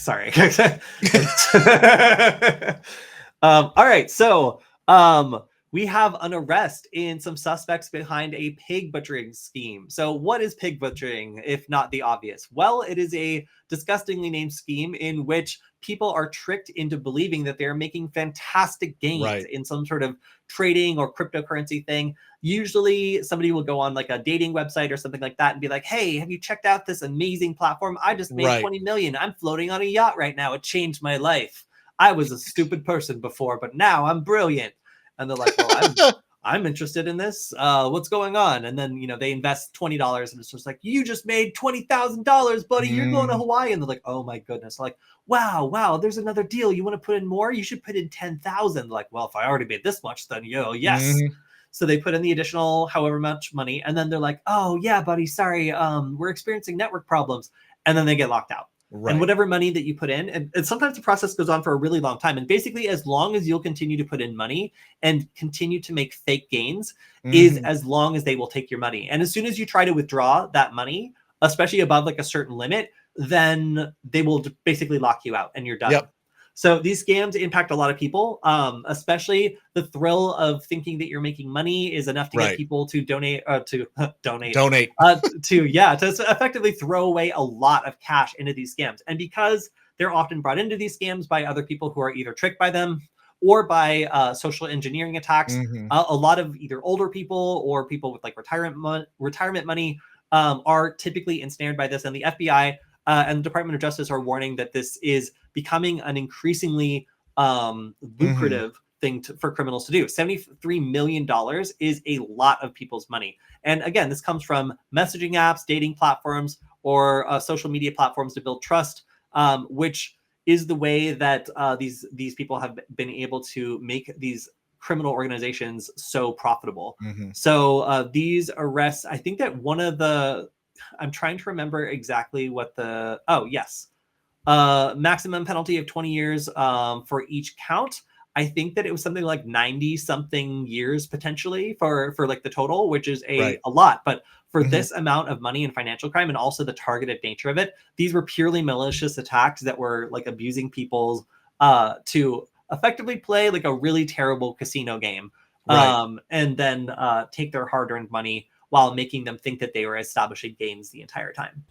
Sorry. All right. So we have an arrest in some suspects behind a pig butchering scheme. So what is pig butchering, if not the obvious? Well, it is a disgustingly named scheme in which people are tricked into believing that they're making fantastic gains in some sort of trading or cryptocurrency thing. Usually somebody will go on like a dating website or something like that and be like, hey, have you checked out this amazing platform? I just made 20 million. I'm floating on a yacht right now. It changed my life. I was a stupid person before, but now I'm brilliant. And they're like, well, I'm interested in this. What's going on? And then, they invest $20 and it's just like, you just made $20,000, buddy. You're going to Hawaii. And they're like, oh my goodness. Like, wow, there's another deal. You want to put in more? You should put in 10,000. Like, well, if I already made this much, then yes. So they put in the additional however much money. And then they're like, oh yeah, buddy, sorry. We're experiencing network problems. And then they get locked out. And whatever money that you put in, and sometimes the process goes on for a really long time. And basically, as long as you'll continue to put in money and continue to make fake gains, is as long as they will take your money. And as soon as you try to withdraw that money, especially above like a certain limit, then they will basically lock you out and you're done. So these scams impact a lot of people, especially the thrill of thinking that you're making money is enough to get people to donate, to effectively throw away a lot of cash into these scams. And because they're often brought into these scams by other people who are either tricked by them or by social engineering attacks, a lot of either older people or people with like retirement money are typically ensnared by this. And the FBI and the Department of Justice are warning that this is becoming an increasingly lucrative thing for criminals to do. $73 million is a lot of people's money. And again, this comes from messaging apps, dating platforms, or social media platforms to build trust, which is the way that these people have been able to make these criminal organizations so profitable. So these arrests, I think that one of the, I'm trying to remember exactly what the, maximum penalty of 20 years for each count. I think that it was something like 90 something years potentially for like the total, which is a lot. But for this amount of money and financial crime, and also the targeted nature of it, these were purely malicious attacks that were like abusing people to effectively play like a really terrible casino game, and then take their hard-earned money while making them think that they were establishing gains the entire time.